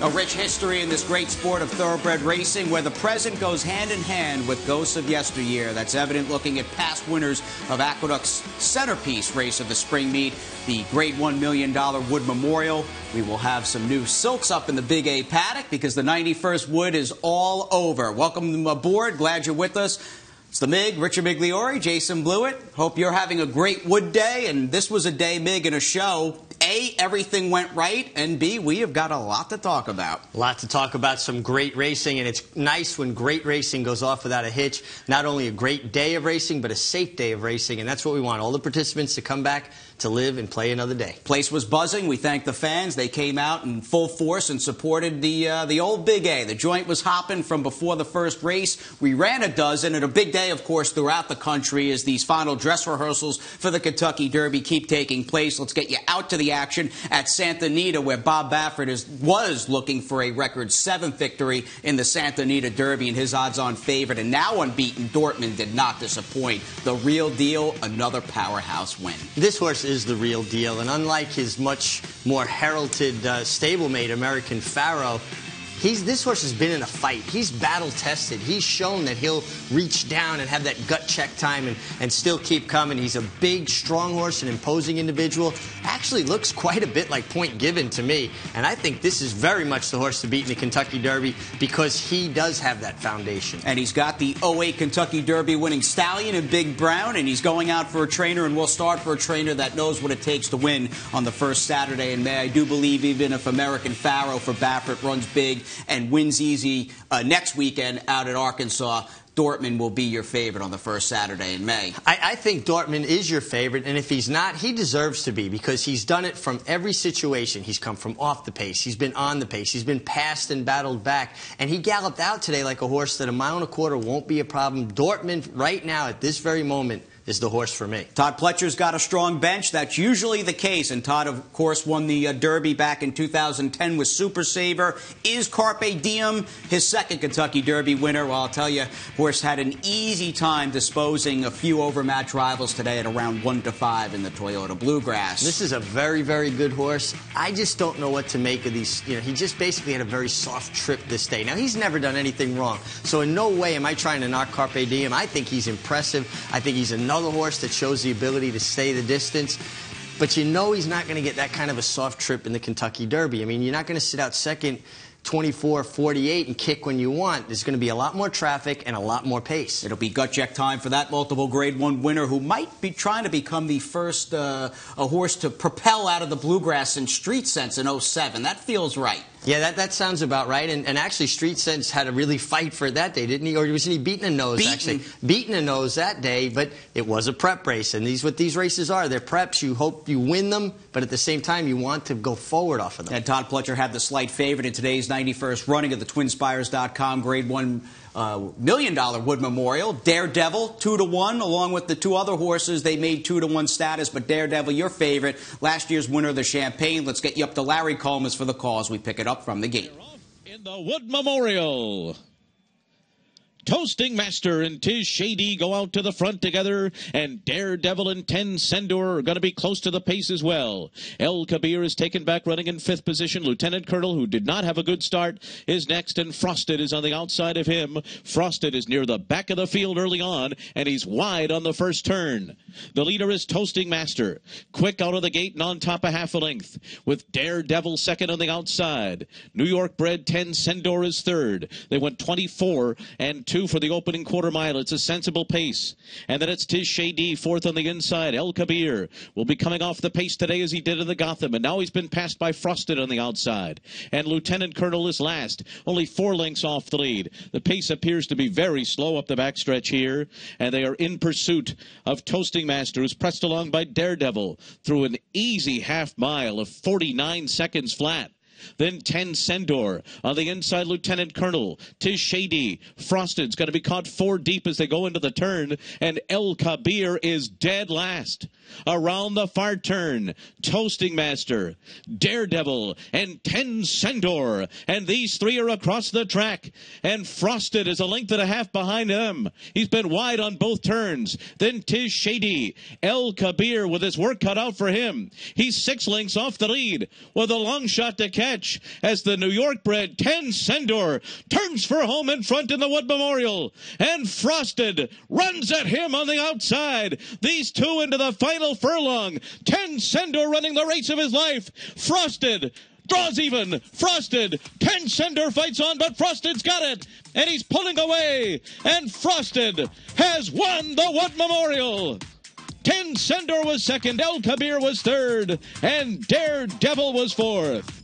A rich history in this great sport of thoroughbred racing where the present goes hand in hand with ghosts of yesteryear. That's evident looking at past winners of Aqueduct's centerpiece race of the spring meet, the Grade $1 million Wood Memorial. We will have some new silks up in the Big A paddock because the 91st Wood is all over. Welcome aboard. Glad you're with us. It's the Mig, Richard Migliore, Jason Blewitt. Hope you're having a great Wood day, and this was a day, Mig, in a show. A, everything went right, and B, we have got a lot to talk about. A lot to talk about, some great racing, and it's nice when great racing goes off without a hitch. Not only a great day of racing, but a safe day of racing, and that's what we want. All the participants to come back to live and play another day. Place was buzzing. We thank the fans. They came out in full force and supported the old Big A. The joint was hopping from before the first race. We ran a dozen, and a big day, of course, throughout the country as these final dress rehearsals for the Kentucky Derby keep taking place. Let's get you out to the action at Santa Anita, where Bob Baffert was looking for a record 7th victory in the Santa Anita Derby, and his odds-on favorite and now unbeaten Dortmund did not disappoint. The real deal, another powerhouse win. This horse is the real deal, and unlike his much more heralded stablemate American Pharaoh, this horse has been in a fight. He's battle-tested. He's shown that he'll reach down and have that gut check time and still keep coming. He's a big, strong horse, an imposing individual. Actually looks quite a bit like Point Given to me, and I think this is very much the horse to beat in the Kentucky Derby because he does have that foundation. And he's got the 08 Kentucky Derby winning stallion in Big Brown, and he's going out for a trainer, and we'll start for a trainer that knows what it takes to win on the first Saturday in May. I do believe even if American Pharaoh for Baffert runs big and wins easy next weekend out at Arkansas, Dortmund will be your favorite on the first Saturday in May. I think Dortmund is your favorite, and if he's not, he deserves to be because he's done it from every situation. He's come from off the pace. He's been on the pace. He's been passed and battled back, and he galloped out today like a horse that a mile and a quarter won't be a problem. Dortmund, right now, at this very moment, is the horse for me. Todd Pletcher's got a strong bench. That's usually the case. And Todd, of course, won the Derby back in 2010 with Super Saver. Is Carpe Diem his second Kentucky Derby winner? Well, I'll tell you, horse had an easy time disposing a few overmatched rivals today at around 1-5 in the Toyota Bluegrass. This is a very, very good horse. I just don't know what to make of these. You know, he just basically had a very soft trip this day. Now, he's never done anything wrong. So in no way am I trying to knock Carpe Diem. I think he's impressive. I think he's another horse that shows the ability to stay the distance, but you know he's not going to get that kind of a soft trip in the Kentucky Derby. I mean, you're not going to sit out second 24-48 and kick when you want. There's going to be a lot more traffic and a lot more pace. It'll be gut check time for that multiple Grade 1 winner who might be trying to become the first a horse to propel out of the Bluegrass in Street Sense in 07. That feels right. Yeah, that sounds about right. And actually, Street Sense had to really fight for it that day, didn't he? Or wasn't he beating a nose, actually? Beating a nose that day, but it was a prep race. And what these races are. They're preps. You hope you win them, but at the same time, you want to go forward off of them. And Todd Pletcher had the slight favorite in today's 91st running of the TwinSpires.com Grade 1 $1 million Wood Memorial. Daredevil, 2-1, along with the two other horses. They made 2-1 status, but Daredevil, your favorite, last year's winner of the Champagne. Let's get you up to Larry Coleman's for the cause. We pick it up from the gate. In the Wood Memorial, Toasting Master and Tiz Shady go out to the front together, and Daredevil and Ten Sendor are going to be close to the pace as well. El Kabir is taken back running in 5th position. Lieutenant Colonel, who did not have a good start, is next, and Frosted is on the outside of him. Frosted is near the back of the field early on, and he's wide on the first turn. The leader is Toasting Master, quick out of the gate and on top of half a length, with Daredevil second on the outside. New York bred Ten Sendor is third. They went 24-2 for the opening quarter mile. It's a sensible pace. And then it's Tiz Shady, 4th on the inside. El Kabir will be coming off the pace today as he did in the Gotham, and now he's been passed by Frosted on the outside. And Lieutenant Colonel is last, only 4 lengths off the lead. The pace appears to be very slow up the backstretch here, and they are in pursuit of Toasting Master, who's pressed along by Daredevil through an easy half mile of 49 seconds flat. Then Ten Sendor on the inside. Lieutenant Colonel, Tiz Shady, Frosted's going to be caught 4 deep as they go into the turn, and El Kabir is dead last. Around the far turn, Toasting Master, Daredevil, and Ten Sendor, and these 3 are across the track, and Frosted is a length and a half behind them. He's been wide on both turns. Then Tiz Shady, El Kabir with his work cut out for him. He's 6 lengths off the lead with a long shot to catch. catch as the New York bred 10 Sendor turns for home in front in the Wood Memorial. And Frosted runs at him on the outside. These two into the final furlong. 10 Sendor running the race of his life. Frosted draws even. Frosted. 10 Sendor fights on, but Frosted's got it. And he's pulling away. And Frosted has won the Wood Memorial. 10 Sendor was second. El Kabir was third. And Daredevil was fourth.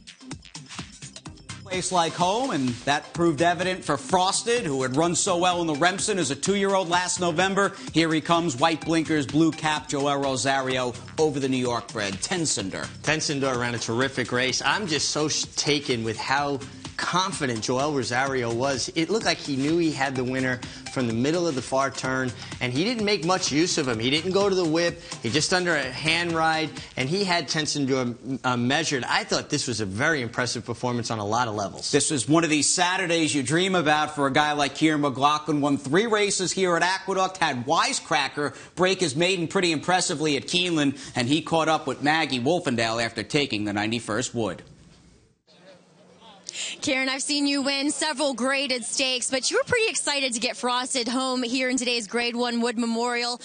Place like home, and that proved evident for Frosted, who had run so well in the Remsen as a 2-year-old last November. Here he comes, white blinkers, blue cap, Joel Rosario over the New York bred 10 Sendor. 10 Sendor ran a terrific race. I'm just so taken with how confident Joel Rosario was. It looked like he knew he had the winner from the middle of the far turn, and he didn't make much use of him. He didn't go to the whip. He just under a hand ride, and he had 10 Sendor measured. I thought this was a very impressive performance on a lot of levels. This was one of these Saturdays you dream about for a guy like Kieran McLaughlin. Won 3 races here at Aqueduct, had Wisecracker break his maiden pretty impressively at Keeneland, and he caught up with Maggie Wolfendale after taking the 91st Wood. Kieran, I've seen you win several graded stakes, but you were pretty excited to get Frosted home here in today's Grade 1 Wood Memorial.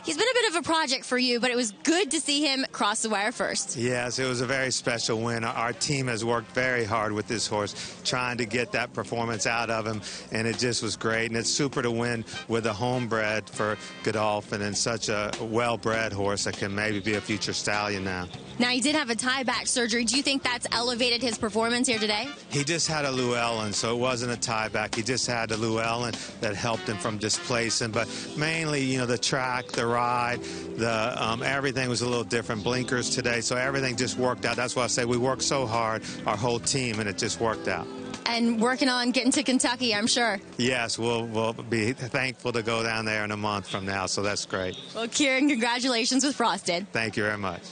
He's been a bit of a project for you, but it was good to see him cross the wire first. Yes, it was a very special win. Our team has worked very hard with this horse, trying to get that performance out of him, and it just was great. And it's super to win with a homebred for Godolphin and such a well-bred horse that can maybe be a future stallion now. Now, he did have a tie-back surgery. Do you think that's elevated his performance here today? He just had a Llewellyn, so it wasn't a tie-back. He just had a Llewellyn that helped him from displacing. But mainly, you know, the track, the ride, everything was a little different. Blinkers today, so everything just worked out. That's why I say we worked so hard, our whole team, and it just worked out. And working on getting to Kentucky, I'm sure. Yes, we'll be thankful to go down there in a month from now, so that's great. Well, Kieran, congratulations with Frosted. Thank you very much.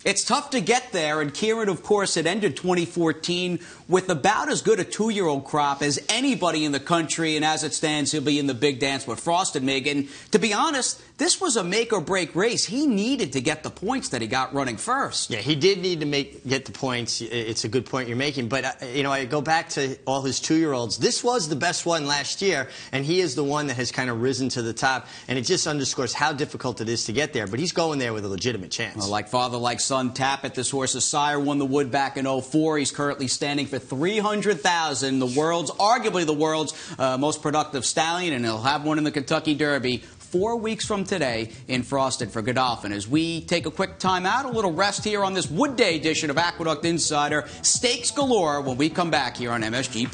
It's tough to get there, and Kieran, of course, had ended 2014 with about as good a 2-year-old crop as anybody in the country, and as it stands, he'll be in the big dance with Frosted, Megan. To be honest, this was a make-or-break race. He needed to get the points that he got running first. Yeah, he did need to get the points. It's a good point you're making. But, you know, I go back to all his 2-year-olds. This was the best one last year, and he is the one that has kind of risen to the top. And it just underscores how difficult it is to get there. But he's going there with a legitimate chance. Well, like father, like son, Tappet, this horse's sire won the Wood back in 04. He's currently standing for $300,000. Arguably the world's most productive stallion, and he'll have one in the Kentucky Derby 4 weeks from today in Frosted for Godolphin. As we take a quick time out, a little rest here on this Wood Day edition of Aqueduct Insider. Stakes galore when we come back here on MSG+.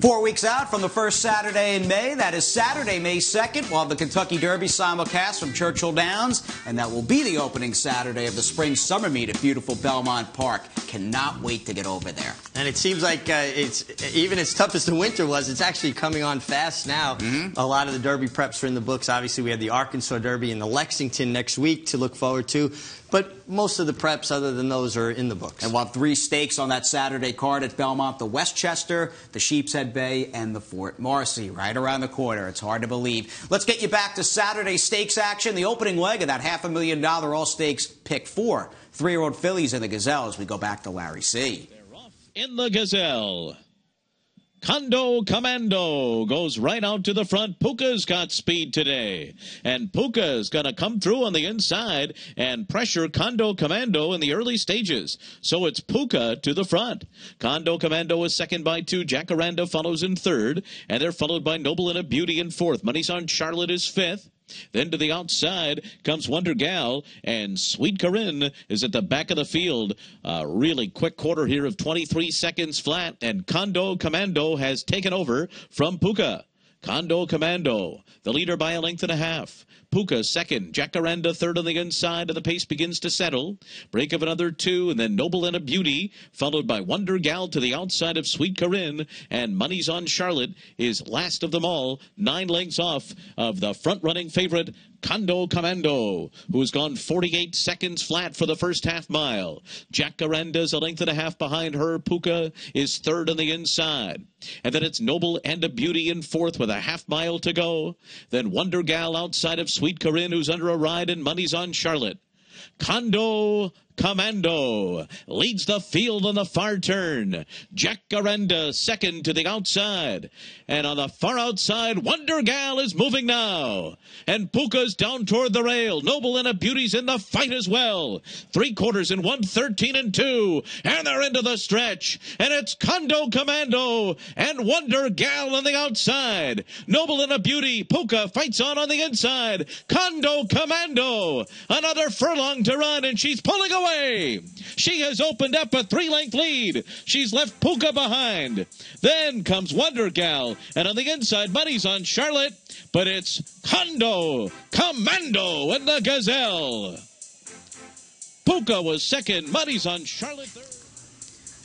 4 weeks out from the first Saturday in May. That is Saturday, May 2nd. We'll have the Kentucky Derby simulcast from Churchill Downs, and that will be the opening Saturday of the spring summer meet at beautiful Belmont Park. Cannot wait to get over there. And it seems like it's even as tough as the winter was, it's actually coming on fast now. A lot of the Derby preps are in the books. Obviously, we have the Arkansas Derby and the Lexington next week to look forward to. But most of the preps, other than those, are in the books. And we'll have 3 stakes on that Saturday card at Belmont: the Westchester, the Sheepshead Bay, and the Fort Marcy, right around the corner. It's hard to believe. Let's get you back to Saturday stakes action. The opening leg of that $500,000 All-Stakes Pick 4. 3-year-old fillies in the Gazelle as we go back to Larry C. They're off in the Gazelle. Condo Commando goes right out to the front. Puka's got speed today. And Puka's going to come through on the inside and pressure Condo Commando in the early stages. So it's Puka to the front. Condo Commando is second by 2. Jacaranda follows in third. And they're followed by Noble and a Beauty in fourth. Money's on Charlotte is fifth. Then to the outside comes Wonder Gal, and Sweet Corinne is at the back of the field. Really quick quarter here of 23 seconds flat, and Condo Commando has taken over from Puka. Condo Commando, the leader by a length and a half. Puka second, Jacaranda third on the inside, and the pace begins to settle. Break of another 2, and then Noble and a Beauty, followed by Wonder Gal to the outside of Sweet Corinne, and Money's on Charlotte is last of them all, 9 lengths off of the front-running favorite, Condo Commando, who's gone 48 seconds flat for the first half mile. Jacaranda's a length and a half behind her. Puka is third on the inside. And then it's Noble and a Beauty in fourth with a half mile to go. Then Wonder Gal outside of Sweet Corinne, who's under a ride, and Money's on Charlotte. Condo Commando leads the field on the far turn. Jacaranda second to the outside. And on the far outside, Wonder Gal is moving now. And Puka's down toward the rail. Noble and a Beauty's in the fight as well. 3/4 in 1:13 and 2. And they're into the stretch. And it's Condo Commando and Wonder Gal on the outside. Noble and a Beauty. Puka fights on the inside. Condo Commando. Another furlong to run, and she's pulling away. She has opened up a 3-length lead. She's left Puka behind. Then comes Wonder Gal, and on the inside, Money's on Charlotte, but it's Condo Commando and the Gazelle. Puka was second. Money's on Charlotte third.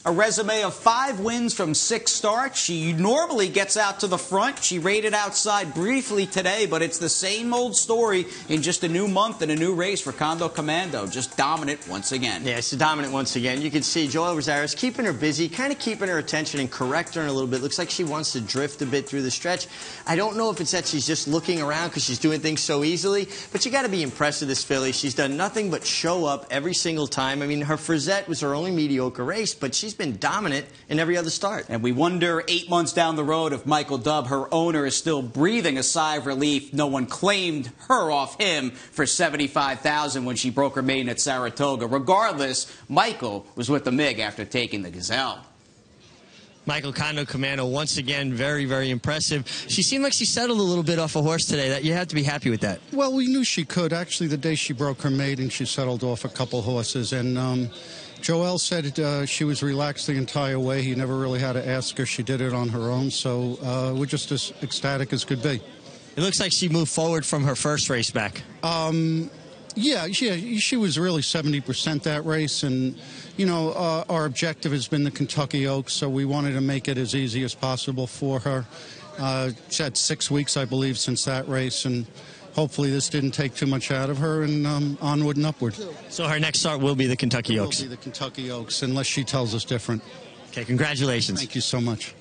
A resume of 5 wins from 6 starts. She normally gets out to the front. She rated outside briefly today, but it's the same old story in just a new month and a new race for Condo Commando. Just dominant once again. Yeah, she's dominant once again. You can see Joel Rosales keeping her busy, kind of keeping her attention and correcting her a little bit. Looks like she wants to drift a bit through the stretch. I don't know if it's that she's just looking around because she's doing things so easily, but you got to be impressed with this filly. She's done nothing but show up every single time. I mean, her Frisette was her only mediocre race, but she's been dominant in every other start. And we wonder 8 months down the road if Michael Dubb, her owner, is still breathing a sigh of relief. No one claimed her off him for $75,000 when she broke her maiden at Saratoga. Regardless, Michael was with the MIG after taking the Gazelle. Michael Condo Commando, once again, very, very impressive. She seemed like she settled a little bit off a horse today. That you have to be happy with that. Well, we knew she could. Actually, the day she broke her maiden, she settled off a couple horses. And Joel said she was relaxed the entire way. He never really had to ask her. She did it on her own. So we're just as ecstatic as could be. It looks like she moved forward from her first race back. Yeah, she was really 70% that race, and you know our objective has been the Kentucky Oaks, so we wanted to make it as easy as possible for her. She had 6 weeks, I believe, since that race, and hopefully this didn't take too much out of her, and onward and upward. So her next start will be the Kentucky Oaks. It will be the Kentucky Oaks, unless she tells us different. Okay, congratulations. Thank you so much.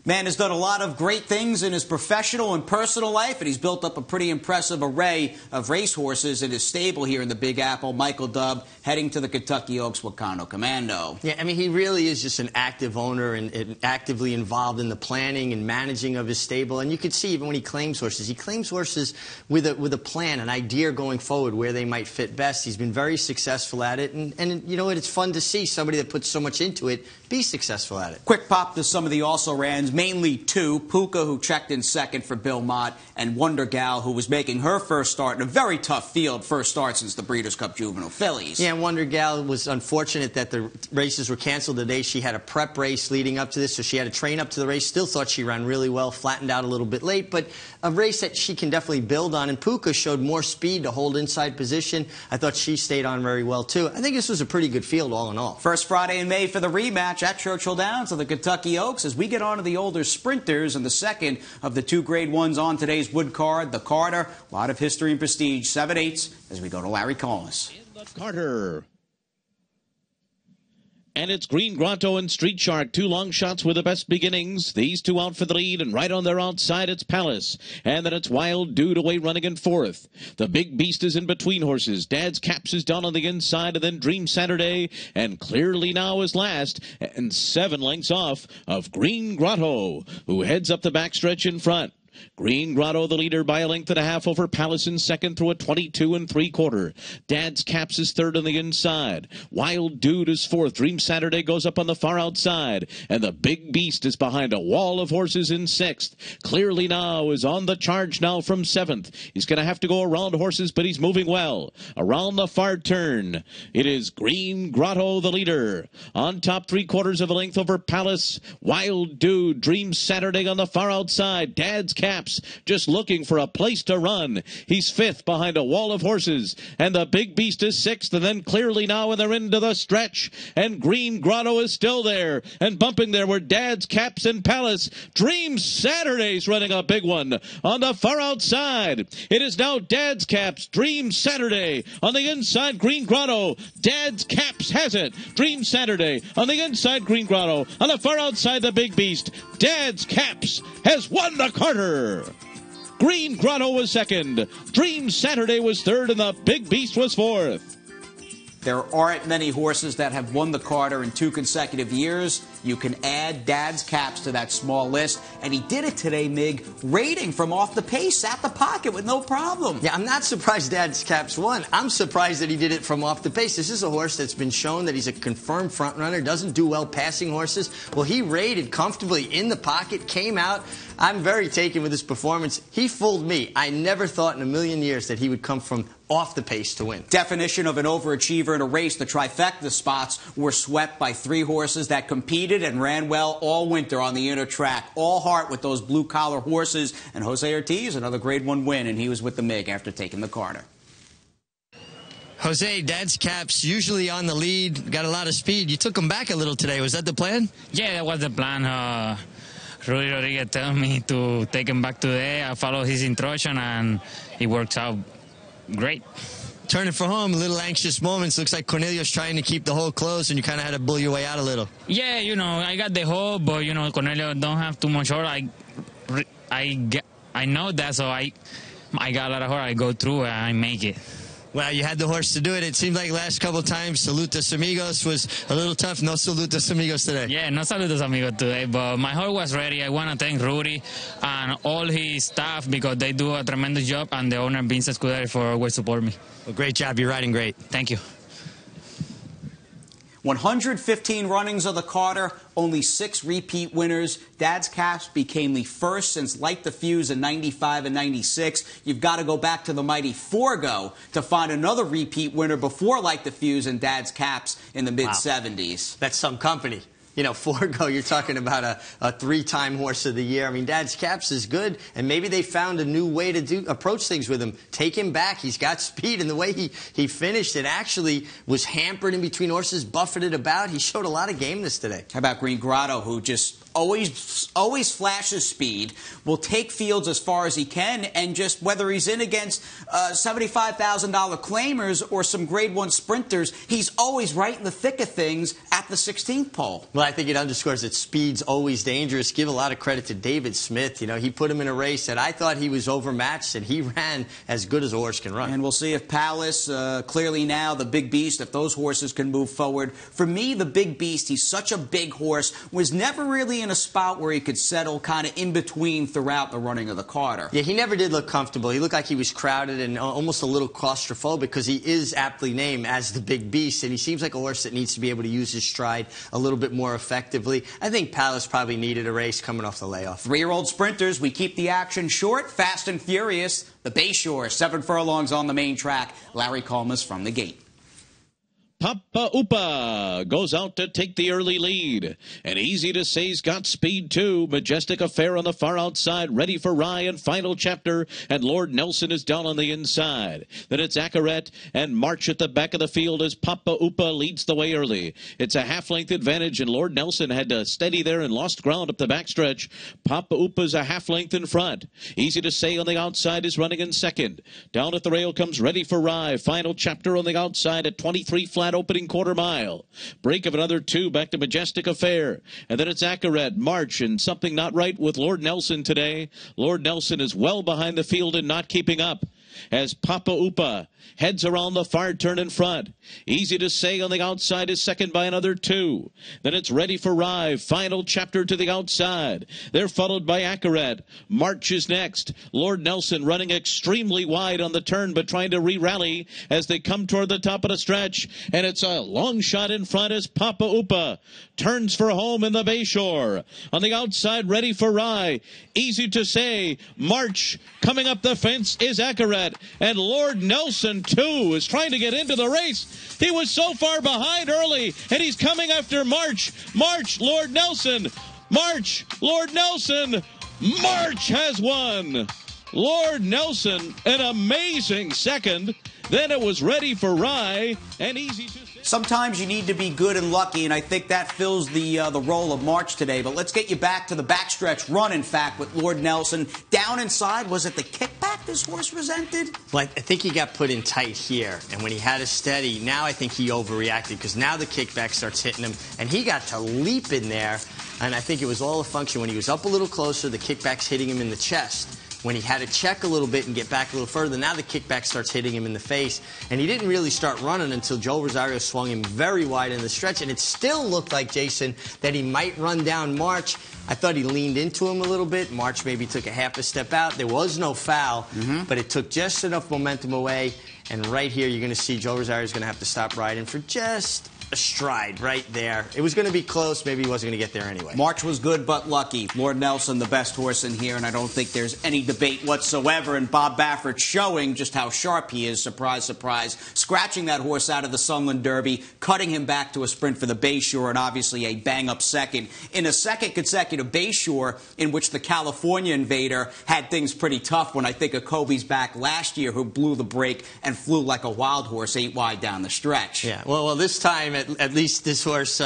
Man has done a lot of great things in his professional and personal life, and he's built up a pretty impressive array of racehorses in his stable here in the Big Apple. Michael Dubb heading to the Kentucky Oaks with Condo Commando. Yeah, I mean, he really is just an active owner and actively involved in the planning and managing of his stable. And you can see even when he claims horses with a plan, an idea going forward where they might fit best. He's been very successful at it, and you know what? It's fun to see somebody that puts so much into it be successful at it. Quick pop to some of the also-rans, mainly 2. Puka, who checked in second for Bill Mott, and Wonder Gal, who was making her first start in a very tough field, first start since the Breeders' Cup Juvenile Fillies. Yeah, and Wonder Gal was unfortunate that the races were canceled today. She had a prep race leading up to this, so she had to train up to the race. Still thought she ran really well, flattened out a little bit late, but a race that she can definitely build on. And Puka showed more speed to hold inside position. I thought she stayed on very well, too. I think this was a pretty good field all in all. First Friday in May for the rematch at Churchill Downs of the Kentucky Oaks as we get on to the older sprinters and the second of the 2 Grade 1s on today's wood card, the Carter. A lot of history and prestige, 7/8 as we go to Larry Collins. In the Carter. And it's Green Grotto and Street Shark, 2 long shots with the best beginnings. These 2 out for the lead, and right on their outside, it's Palace. And then it's Wild Dude away running in 4th. The Big Beast is in between horses. Dad's Caps is down on the inside, and then Dream Saturday, and Clearly Now is last, and 7 lengths off of Green Grotto, who heads up the backstretch in front. Green Grotto, the leader, by a length and a half over Palace in second through a 22 3/4. Dad's Caps is third on the inside. Wild Dude is 4th. Dream Saturday goes up on the far outside. And the Big Beast is behind a wall of horses in 6th. Clearly Now is on the charge now from 7th. He's going to have to go around horses, but he's moving well. Around the far turn, it is Green Grotto, the leader. On top, 3/4 of a length over Palace. Wild Dude, Dream Saturday on the far outside. Dad's Caps, just looking for a place to run. He's fifth behind a wall of horses, and the Big Beast is sixth, and then clearly now they're into the stretch, and Green Grotto is still there, and bumping there were Dad's Caps and Palace. Dream Saturday's running a big one on the far outside. It is now Dad's Caps, Dream Saturday on the inside, Green Grotto. Dad's Caps has it. Dream Saturday on the inside, Green Grotto. On the far outside, the Big Beast. Dad's Caps has won the Carter. Green Grotto was second. Dream Saturday was third, and the Big Beast was fourth. There aren't many horses that have won the Carter in 2 consecutive years. You can add Dad's Caps to that small list. And he did it today, Mig, rating from off the pace, at the pocket with no problem. Yeah, I'm not surprised Dad's Caps won. I'm surprised that he did it from off the pace. This is a horse that's been shown that he's a confirmed front runner, doesn't do well passing horses. Well, he rated comfortably in the pocket, came out. I'm very taken with his performance. He fooled me. I never thought in a million years that he would come from off the pace to win. Definition of an overachiever in a race. The trifecta spots were swept by 3 horses that competed and ran well all winter on the inner track. All heart with those blue-collar horses. And Jose Ortiz, another Grade 1 win, and he was with the MIG after taking the Carter. Jose, Dad's Caps usually on the lead, got a lot of speed. You took him back a little today. Was that the plan? Yeah, that was the plan. Rudy Rodriguez told me to take him back today. I followed his instruction, and it worked out great. Turning for home, a little anxious moments. Looks like Cornelio's trying to keep the hole closed, and you kind of had to bull your way out a little. Yeah, I got the hole, but, Cornelio don't have too much horse. I know that, so I got a lot of horse. I go through and I make it. Well, you had the horse to do it. It seemed like last couple times, Saludos Amigos was a little tough. No Saludos Amigos today. Yeah, no Saludos Amigos today, but my horse was ready. I want to thank Rudy and all his staff because they do a tremendous job, and the owner, Vince Escuderi, for always support me. Well, great job. You're riding great. Thank you. 115 runnings of the Carter, only 6 repeat winners. Dad's Caps became the first since Light the Fuse in 95 and 96. You've got to go back to the mighty Forgo to find another repeat winner before Light the Fuse and Dad's Caps in the mid-70s. Wow. That's some company. Forgo, you're talking about a 3-time horse of the year. I mean, Dad's Caps is good, and maybe they found a new way to approach things with him. Take him back. He's got speed, and the way he finished, it actually was hampered in between horses, buffeted about. He showed a lot of gameness today. How about Green Grotto, who just always flashes speed, will take fields as far as he can, and just whether he's in against $75,000 claimers or some Grade 1 sprinters, he's always right in the thick of things at the 16th pole. Well, I think it underscores that speed's always dangerous. Give a lot of credit to David Smith. He put him in a race that I thought he was overmatched, and he ran as good as a horse can run. And we'll see if Palace, clearly now the Big Beast, if those horses can move forward. For me, the Big Beast, he's such a big horse, was never really in a spot where he could settle kind of in between throughout the running of the Carter. Yeah, he never did look comfortable. He looked like he was crowded and almost a little claustrophobic because he is aptly named as the Big Beast, and he seems like a horse that needs to be able to use his stride a little bit more effectively. I think Palace probably needed a race coming off the layoff. 3-year-old sprinters, we keep the action short, fast and furious. The Bayshore, 7 furlongs on the main track. Larry Colmas from the gate. Papa Upa goes out to take the early lead. And Easy to Say's got speed, too. Majestic Affair on the far outside, ready for Rye and final chapter. And Lord Nelson is down on the inside. Then it's Aqueduct and March at the back of the field as Papa Upa leads the way early. It's a half-length advantage, and Lord Nelson had to steady there and lost ground up the backstretch. Papa Upa's a half-length in front. Easy to Say on the outside is running in second. Down at the rail comes Ready for Rye. Final chapter on the outside at 23 flat. Opening quarter mile. Break of another 2 back to Majestic Affair. And then it's Aqueduct, March, and something not right with Lord Nelson today. Lord Nelson is well behind the field and not keeping up as Papa Upa heads around the far turn in front. Easy to Say on the outside is second by another 2. Then it's Ready for Rye. Final chapter to the outside. They're followed by Aqueduct. March is next. Lord Nelson running extremely wide on the turn, but trying to re-rally as they come toward the top of the stretch. And it's a long shot in front as Papa Upa turns for home in the Bayshore. On the outside, Ready for Rye. Easy to Say. March coming up the fence is Aqueduct. And Lord Nelson, too, is trying to get into the race. He was so far behind early, and he's coming after March. March, Lord Nelson. March, Lord Nelson. March has won. Lord Nelson, an amazing second. Then it was ready for Rye and easy to... Sometimes you need to be good and lucky, and I think that fills the role of March today. But let's get you back to the backstretch run, in fact, with Lord Nelson. Down inside, was it the kickback this horse resented? Well, I think he got put in tight here, and when he had a steady, now I think he overreacted, because now the kickback starts hitting him, and he got to leap in there, and I think it was all a function. When he was up a little closer, the kickback's hitting him in the chest. When he had to check a little bit and get back a little further, now the kickback starts hitting him in the face. And he didn't really start running until Joe Rosario swung him very wide in the stretch. And it still looked like, Jason, that he might run down March. I thought he leaned into him a little bit. March maybe took a half a step out. There was no foul, but it took just enough momentum away. And right here, you're going to see Joe Rosario's going to have to stop riding for just a stride right there. It was going to be close. Maybe he wasn't going to get there anyway. March was good but lucky. Lord Nelson, the best horse in here, and I don't think there's any debate whatsoever. And Bob Baffert showing just how sharp he is. Surprise, surprise. Scratching that horse out of the Sunland Derby, cutting him back to a sprint for the Bayshore, and obviously a bang-up second. In a second consecutive Bayshore, in which the California Invader had things pretty tough, when I think of Kobe's back last year, who blew the brake and flew like a wild horse 8 wide down the stretch. Yeah, well, this time, at least this horse,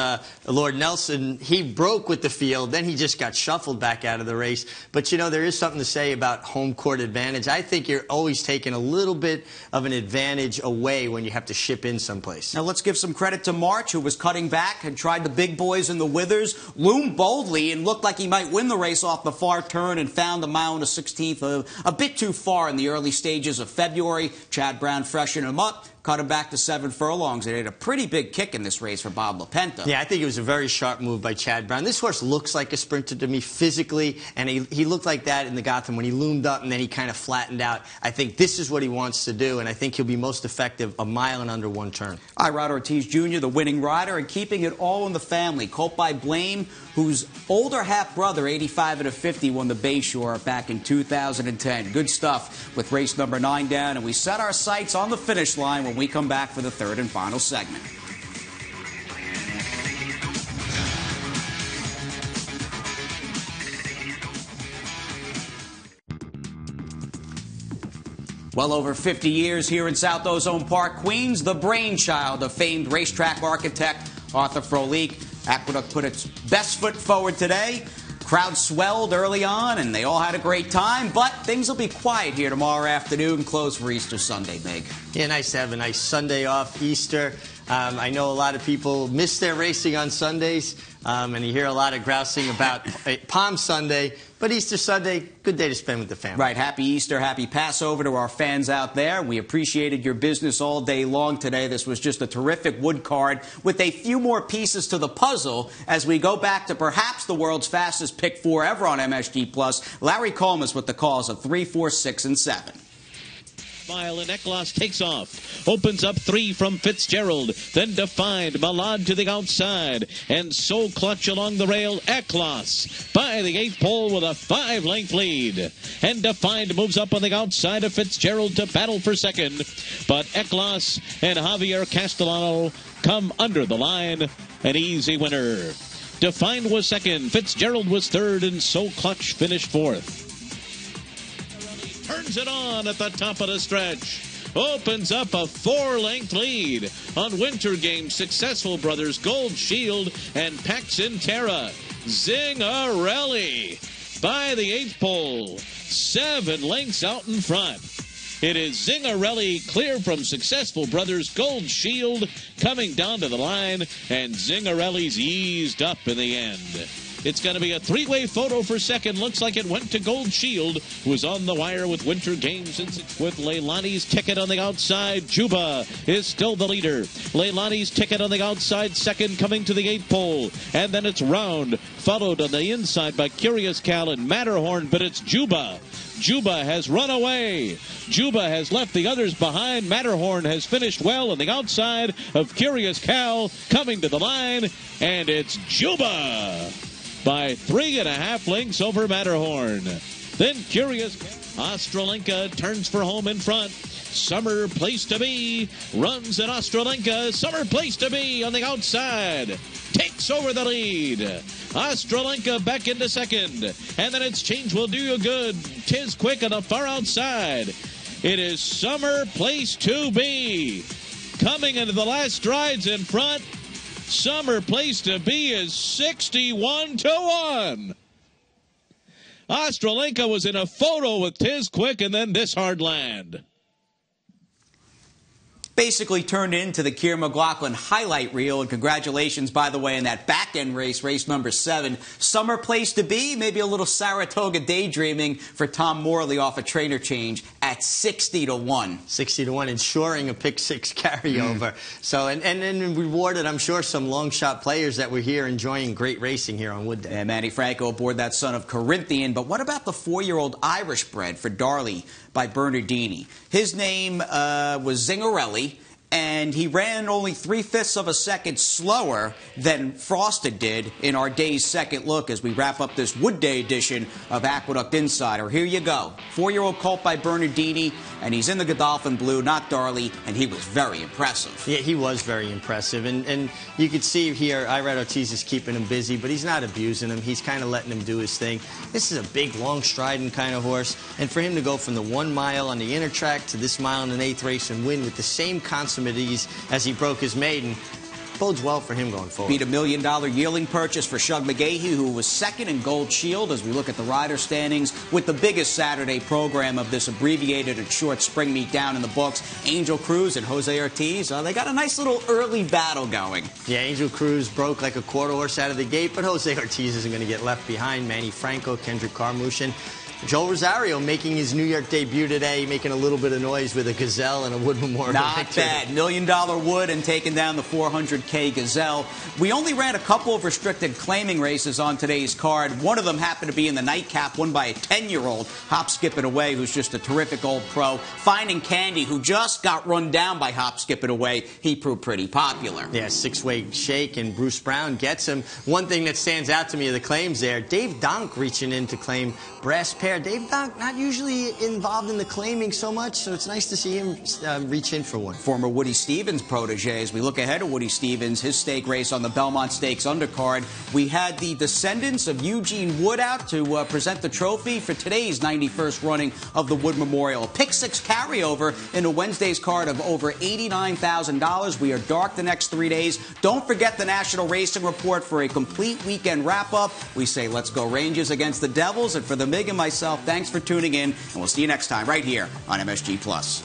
Lord Nelson, he broke with the field. Then he just got shuffled back out of the race. But, you know, there is something to say about home court advantage. I think you're always taking a little bit of an advantage away when you have to ship in someplace. Now, let's give some credit to March, who was cutting back and tried the big boys in the withers, loomed boldly and looked like he might win the race off the far turn, and found the mile and a 16th a bit too far in the early stages of February. Chad Brown freshened him up, cut him back to 7 furlongs. It had a pretty big kick in this race for Bob LaPenta. Yeah, I think it was a very sharp move by Chad Brown. This horse looks like a sprinter to me physically, and he looked like that in the Gotham when he loomed up and then he kind of flattened out. I think this is what he wants to do, and I think he'll be most effective a mile and under 1 turn. Irod Ortiz Jr., the winning rider, and keeping it all in the family. Colt by Blame, whose older half-brother, 85 and a 50, won the Bayshore back in 2010. Good stuff with race number 9 down, and we set our sights on the finish line when we come back for the third and final segment. Well over 50 years here in South Ozone Park, Queens, the brainchild of famed racetrack architect Arthur Froelich. Aqueduct put its best foot forward today. Crowd swelled early on, and they all had a great time, but things will be quiet here tomorrow afternoon, closed for Easter Sunday, Mig. Yeah, nice to have a nice Sunday off, Easter. I know a lot of people miss their racing on Sundays, and you hear a lot of grousing about Palm Sunday, but Easter Sunday, good day to spend with the family. Right. Happy Easter, happy Passover to our fans out there. We appreciated your business all day long today. This was just a terrific wood card with a few more pieces to the puzzle as we go back to perhaps the world's fastest pick 4 ever on MSG+. Larry Colmus with the calls of 3, 4, 6, and 7. Mile and Eklos takes off. Opens up 3 from Fitzgerald. Then Defined. Malad to the outside. And So Clutch along the rail. Eklos by the 8th pole with a 5-length lead. And Defined moves up on the outside of Fitzgerald to battle for second. But Eklos and Javier Castellano come under the line. An easy winner. Defined was second. Fitzgerald was third. And So Clutch finished 4th. Turns it on at the top of the stretch. Opens up a 4-length lead on Winter Games Successful Brothers Gold Shield and Paxton Terra. Zingarelli by the 8th pole. 7 lengths out in front. It is Zingarelli clear from Successful Brothers Gold Shield coming down to the line, and Zingarelli's eased up in the end. It's going to be a 3-way photo for second. Looks like it went to Gold Shield, who is on the wire with Winter Games. With Leilani's Ticket on the outside, Juba is still the leader. Leilani's Ticket on the outside, second, coming to the 8th pole. And then it's Round, followed on the inside by Curious Cal and Matterhorn, but it's Juba. Juba has run away. Juba has left the others behind. Matterhorn has finished well on the outside of Curious Cal, coming to the line, and it's Juba by 3.5 lengths over Matterhorn. Then Curious Australenka turns for home in front. Summer Place to Be runs in Ostrolenka. Summer Place to Be on the outside takes over the lead. Ostrolenka back into second. And then its change will do you good. Tis Quick on the far outside. It is Summer Place to Be. Coming into the last strides in front. Summer Place to Be is 61-1. Ostrolenka was in a photo with Tis Quick and then this hard land. Basically turned into the Keir McLaughlin highlight reel. And congratulations, by the way, in that back-end race, race number 7. Summer Place to Be, maybe a little Saratoga daydreaming for Tom Morley off a trainer change at 60-1. 60-1, ensuring a pick 6 carryover. So, and then rewarded, I'm sure, some long shot players that were here enjoying great racing here on Wood Day. And Manny Franco aboard that son of Corinthian. But what about the 4-year-old Irish bred for Darley by Bernardini? His name was Zingarelli. And he ran only 3/5 of a second slower than Frosted did in our day's second look as we wrap up this Wood Day edition of Aqueduct Insider. Here you go. 4-year-old colt by Bernardini, and he's in the Godolphin Blue, not Darley, and he was very impressive. Yeah, he was very impressive. And you could see here, Irad Ortiz is keeping him busy, but he's not abusing him. He's kind of letting him do his thing. This is a big, long striding kind of horse. And for him to go from the 1 mile on the inner track to this mile in an 8th race and win with the same consummate ease as he broke his maiden, bodes well for him going forward. Beat $1 million yielding purchase for Shug McGahee, who was second in Gold Shield as we look at the rider standings with the biggest Saturday program of this abbreviated and short spring meet down in the books. Angel Cruz and Jose Ortiz, they got a nice little early battle going. Yeah, Angel Cruz broke like a quarter horse out of the gate, but Jose Ortiz isn't going to get left behind. Manny Franco, Kendrick Carmouche, and Joel Rosario making his New York debut today, making a little bit of noise with a Gazelle and a Wood Memorial. Not bad. $1 million Wood and taking down the 400K Gazelle. We only ran a couple of restricted claiming races on today's card. One of them happened to be in the nightcap, won by a 10-year-old, Hop Skip It Away, who's just a terrific old pro. Finding Candy, who just got run down by Hop Skip It Away. He proved pretty popular. Yeah, 6-way shake, and Bruce Brown gets him. One thing that stands out to me of the claims there, Dave Donk reaching in to claim Brass Pair. Dave Donk not usually involved in the claiming so much, so it's nice to see him reach in for one. Former Woody Stevens protege. As we look ahead to Woody Stevens, his stake race on the Belmont Stakes undercard, we had the descendants of Eugene Wood out to present the trophy for today's 91st running of the Wood Memorial. A pick 6 carryover in a Wednesday's card of over $89,000. We are dark the next 3 days. Don't forget the National Racing Report for a complete weekend wrap-up. We say let's go Rangers against the Devils, and for the Mig and myself, thanks for tuning in, and we'll see you next time right here on MSG Plus.